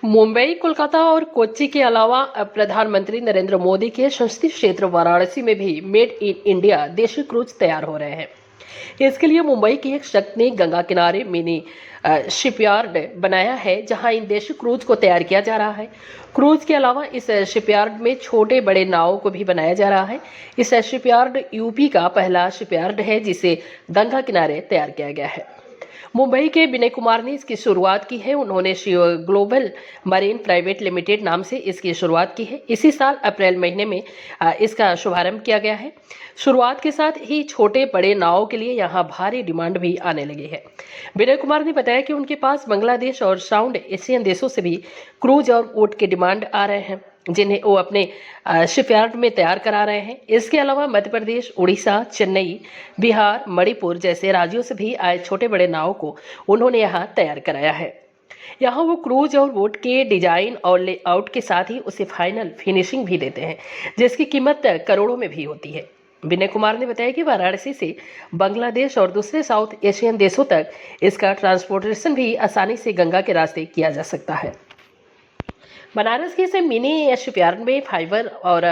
मुंबई, कोलकाता और कोच्चि के अलावा अब प्रधानमंत्री नरेंद्र मोदी के संसदीय क्षेत्र वाराणसी में भी मेड इन इंडिया देशी क्रूज तैयार हो रहे हैं। इसके लिए मुंबई की एक शख्स ने गंगा किनारे मिनी शिपयार्ड बनाया है, जहां इन देशी क्रूज को तैयार किया जा रहा है। क्रूज के अलावा इस शिपयार्ड में छोटे बड़े नावों को भी बनाया जा रहा है। इस शिपयार्ड यूपी का पहला शिपयार्ड है जिसे गंगा किनारे तैयार किया गया है। मुंबई के विनय कुमार ने इसकी शुरुआत की है। उन्होंने Shiv global marine private limited नाम से इसकी शुरुआत की है। इसी साल अप्रैल महीने में इसका शुभारंभ किया गया है। शुरुआत के साथ ही छोटे बड़े नावों के लिए यहाँ भारी डिमांड भी आने लगी है। विनय कुमार ने बताया कि उनके पास बांग्लादेश और साउथ एशियन देशों से भी क्रूज और बोट के डिमांड आ रहे हैं, जिन्हें वो अपने शिपयार्ड में तैयार करा रहे हैं। इसके अलावा मध्य प्रदेश, उड़ीसा, चेन्नई, बिहार, मणिपुर जैसे राज्यों से भी आए छोटे बड़े नाव को उन्होंने यहाँ तैयार कराया है। यहाँ वो क्रूज और बोट के डिजाइन और लेआउट के साथ ही उसे फाइनल फिनिशिंग भी देते हैं, जिसकी कीमत करोड़ों में भी होती है। विनय कुमार ने बताया कि वाराणसी से बांग्लादेश और दूसरे साउथ एशियन देशों तक इसका ट्रांसपोर्टेशन भी आसानी से गंगा के रास्ते किया जा सकता है। बनारस के इस मिनी शिपयार्ड में फाइबर और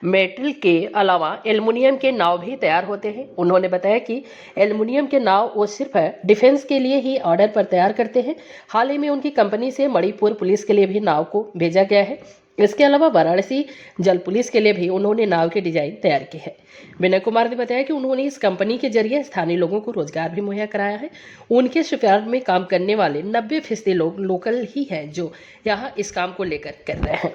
मेटल के अलावा एल्युमिनियम के नाव भी तैयार होते हैं। उन्होंने बताया कि एल्युमिनियम के नाव वो सिर्फ डिफेंस के लिए ही ऑर्डर पर तैयार करते हैं। हाल ही में उनकी कंपनी से मणिपुर पुलिस के लिए भी नाव को भेजा गया है। इसके अलावा वाराणसी जल पुलिस के लिए भी उन्होंने नाव की डिजाइन तैयार की है। विनय कुमार ने बताया कि उन्होंने इस कंपनी के जरिए स्थानीय लोगों को रोजगार भी मुहैया कराया है। उनके शिपयार्ड में काम करने वाले 90% लोग लोकल ही हैं, जो यहाँ इस काम को लेकर कर रहे हैं।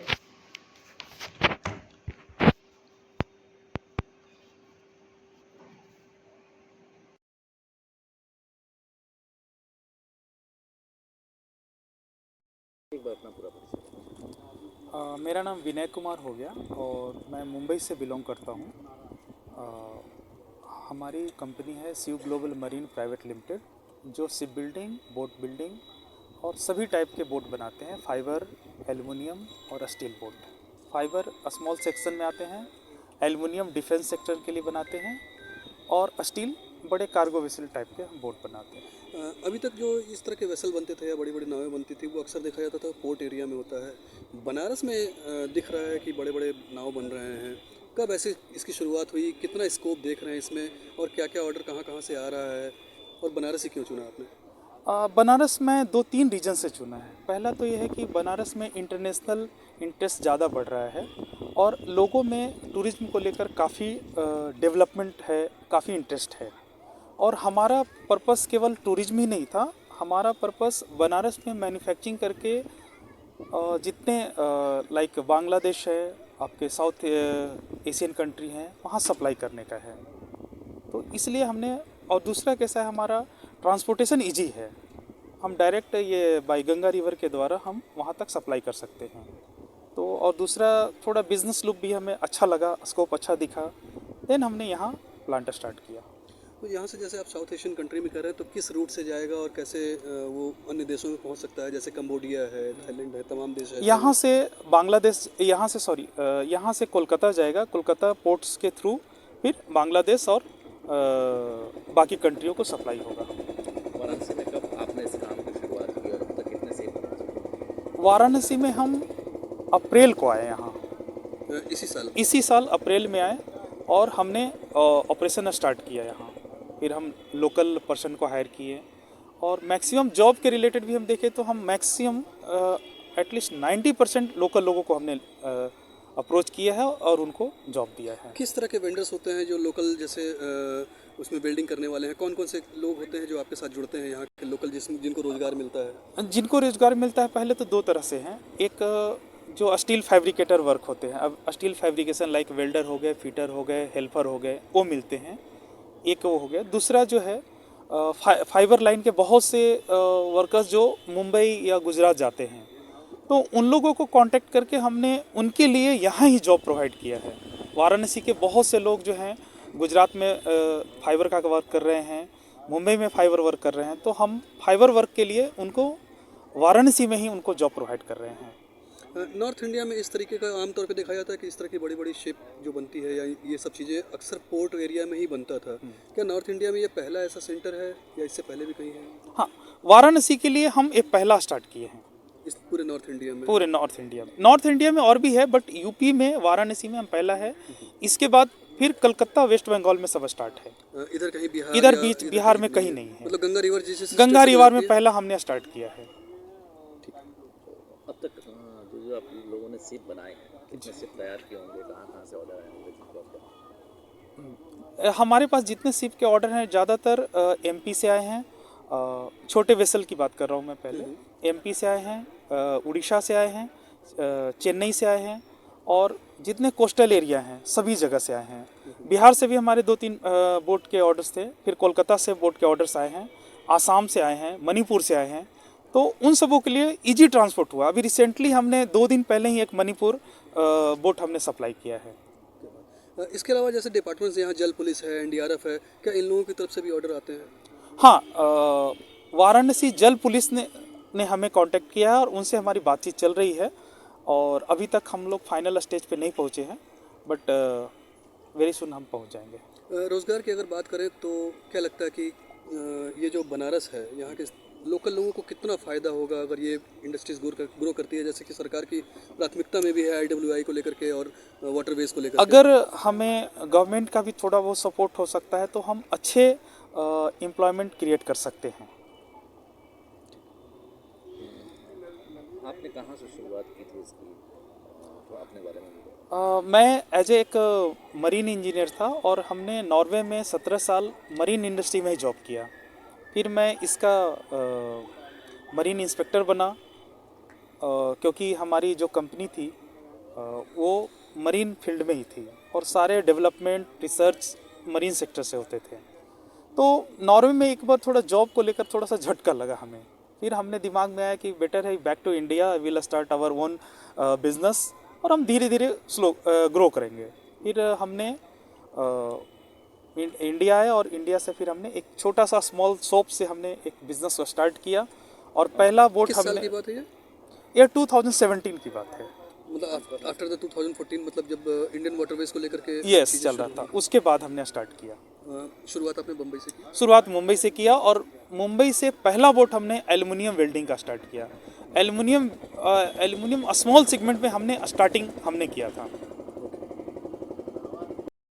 एक बार अपना पूरा परिचय। मेरा नाम विनय कुमार हो गया और मैं मुंबई से बिलोंग करता हूँ। हमारी कंपनी है Shiv global marine private limited, जो शिप बिल्डिंग, बोट बिल्डिंग और सभी टाइप के बोट बनाते हैं। फाइबर, एल्युमिनियम और steel boat. Fibre small section में आते हैं, एल्युमिनियम डिफेंस सेक्टर के लिए बनाते हैं और स्टील बड़े कार्गो वेसल टाइप के बोट बनाते हैं। अभी तक जो इस तरह के वेसल बनते थे या बड़ी बड़ी नावें बनती थी, वो अक्सर देखा जाता था पोर्ट एरिया में होता है। बनारस में दिख रहा है कि बड़े बड़े नाव बन रहे हैं। कब ऐसे इसकी शुरुआत हुई, कितना स्कोप देख रहे हैं इसमें, और क्या क्या ऑर्डर कहाँ कहाँ से आ रहा है, और बनारस ही क्यों चुना आपने? बनारस में 2-3 रीजन से चुना है। पहला तो ये है कि बनारस में इंटरनेशनल इंटरेस्ट ज़्यादा बढ़ रहा है और लोगों में टूरिज्म को लेकर काफ़ी डेवलपमेंट है, काफ़ी इंटरेस्ट है। और हमारा पर्पस केवल टूरिज्म ही नहीं था, हमारा पर्पस बनारस में मैन्युफैक्चरिंग करके जितने लाइक बांग्लादेश है, आपके साउथ एशियन कंट्री हैं, वहाँ सप्लाई करने का है। तो इसलिए हमने, और दूसरा कैसा है, हमारा ट्रांसपोर्टेशन इजी है। हम डायरेक्ट ये बाई गंगा रिवर के द्वारा हम वहाँ तक सप्लाई कर सकते हैं। तो और दूसरा थोड़ा बिजनेस लुक भी हमें अच्छा लगा, स्कोप अच्छा दिखा, देन हमने यहाँ प्लांट स्टार्ट किया। तो यहाँ से जैसे आप साउथ एशियन कंट्री में कर रहे हैं, तो किस रूट से जाएगा और कैसे वो अन्य देशों में पहुँच सकता है? जैसे कंबोडिया है, थाईलैंड है, तमाम देश है। यहाँ से बांग्लादेश, यहाँ से कोलकाता जाएगा, कोलकाता पोर्ट्स के थ्रू फिर बांग्लादेश और बाकी कंट्रियों को सप्लाई होगा। वाराणसी में कब आपने इस काम की शुरुआत की और अब तक कितने सेल बना चुके हैं? वाराणसी में हम अप्रैल को आए यहाँ, इसी साल अप्रैल में आए और हमने ऑपरेशन स्टार्ट किया यहाँ। फिर हम लोकल पर्सन को हायर किए और मैक्सिमम जॉब के रिलेटेड भी हम देखें तो हम मैक्सिमम एटलीस्ट 90% लोकल लोगों को हमने अप्रोच किया है और उनको जॉब दिया है। किस तरह के वेंडर्स होते हैं जो लोकल, जैसे उसमें बिल्डिंग करने वाले हैं? कौन कौन से लोग होते हैं जो आपके साथ जुड़ते हैं यहाँ के लोकल, जिनको रोजगार मिलता है? जिनको रोजगार मिलता है पहले तो 2 तरह से हैं। एक जो स्टील फैब्रिकेटर वर्क होते हैं, अब स्टील फैब्रिकेशन लाइक वेल्डर हो गए, फिटर हो गए, हेल्पर हो गए, वो मिलते हैं, एक वो हो गया। दूसरा जो है फाइबर लाइन के बहुत से वर्कर्स जो मुंबई या गुजरात जाते हैं, तो उन लोगों को कांटेक्ट करके हमने उनके लिए यहाँ ही जॉब प्रोवाइड किया है। वाराणसी के बहुत से लोग जो हैं गुजरात में फाइबर का वर्क कर रहे हैं, मुंबई में फाइबर वर्क कर रहे हैं, तो हम फाइबर वर्क के लिए उनको वाराणसी में ही उनको जॉब प्रोवाइड कर रहे हैं। नॉर्थ इंडिया में इस तरीके का आमतौर पे देखा जाता है कि इस तरह की बड़ी बड़ी शिप जो बनती है या ये सब चीज़ें अक्सर पोर्ट एरिया में ही बनता था। क्या नॉर्थ इंडिया में ये पहला ऐसा सेंटर है या इससे पहले भी कहीं है? हाँ, वाराणसी के लिए हम एक पहला स्टार्ट किए हैं। इस पूरे नॉर्थ इंडिया में? पूरे नॉर्थ इंडिया में और भी है, बट यूपी में वाराणसी में हम पहला है। इसके बाद फिर कलकत्ता वेस्ट बंगाल में सब स्टार्ट है। इधर कहीं बिहार इधर या बीच इधर बिहार में नहीं कहीं नहीं है। मतलब गंगा रिवर जिसे गंगा रिवर में पहला हमने स्टार्ट किया है। अब तक जो आप लोगों ने सिप बनाए हैं, कितने सिप तैयार किए होंगे, कहाँ से ऑर्डर आए होंगे जिनको आपको? हमारे पास जितने शिप के ऑर्डर हैं ज़्यादातर एमपी से आए हैं। छोटे वेसल की बात कर रहा हूँ मैं पहले। एमपी से आए हैं, उड़ीसा से आए हैं, चेन्नई से आए हैं, और जितने कोस्टल एरिया हैं सभी जगह से आए हैं। बिहार से भी हमारे 2-3 बोट के ऑर्डर्स थे। फिर कोलकाता से बोट के ऑर्डर्स आए हैं, आसाम से आए हैं, मणिपुर से आए हैं। तो उन सबों के लिए इजी ट्रांसपोर्ट हुआ। अभी रिसेंटली हमने 2 दिन पहले ही एक मणिपुर बोट हमने सप्लाई किया है। इसके अलावा जैसे डिपार्टमेंट्स यहाँ जल पुलिस है, एनडीआरएफ है, क्या इन लोगों की तरफ से भी ऑर्डर आते हैं? हाँ, वाराणसी जल पुलिस ने हमें कांटेक्ट किया है और उनसे हमारी बातचीत चल रही है। और अभी तक हम लोग फाइनल स्टेज पे नहीं पहुँचे हैं, बट वेरी सुन हम पहुँच जाएंगे। रोज़गार की अगर बात करें तो क्या लगता है कि ये जो बनारस है यहाँ के लोकल लोगों को कितना फ़ायदा होगा अगर ये इंडस्ट्रीज ग्रो करती है, जैसे कि सरकार की प्राथमिकता में भी है आईडब्ल्यूआई को लेकर के और वाटरवेज को लेकर के? अगर हमें गवर्नमेंट का भी थोड़ा बहुत सपोर्ट हो सकता है तो हम अच्छे एम्प्लॉयमेंट क्रिएट कर सकते हैं। आपने कहाँ से शुरुआत की थी इसकी, तो अपने बारे में भी मैं एज एक मरीन इंजीनियर था और हमने नॉर्वे में 17 साल मरीन इंडस्ट्री में ही जॉब किया। फिर मैं इसका मरीन इंस्पेक्टर बना, क्योंकि हमारी जो कंपनी थी वो मरीन फील्ड में ही थी और सारे डेवलपमेंट रिसर्च मरीन सेक्टर से होते थे। तो नॉर्वे में एक बार थोड़ा जॉब को लेकर थोड़ा सा झटका लगा हमें। फिर हमने दिमाग में आया कि बेटर है back to India, will start our own business और हम धीरे धीरे स्लो ग्रो करेंगे। फिर हमने इंडिया आए और इंडिया से फिर हमने एक छोटा सा स्मॉल शॉप से हमने एक बिजनेस को स्टार्ट किया। और पहला बोट किस साल हमने, की बात है ये 2017 की बात है। मतलब आफ्टर द 2014, मतलब जब इंडियन वाटरवेज को लेकर के यस चीज़ें चल रहा शुरू था, उसके बाद हमने स्टार्ट किया। हुई। शुरुआत आपने बम्बई से की? शुरुआत मुंबई से किया और मुंबई से पहला बोट हमने एल्युमिनियम वेल्डिंग का स्टार्ट किया। एल्युमिनियम स्मॉल सेगमेंट में हमने स्टार्टिंग किया था।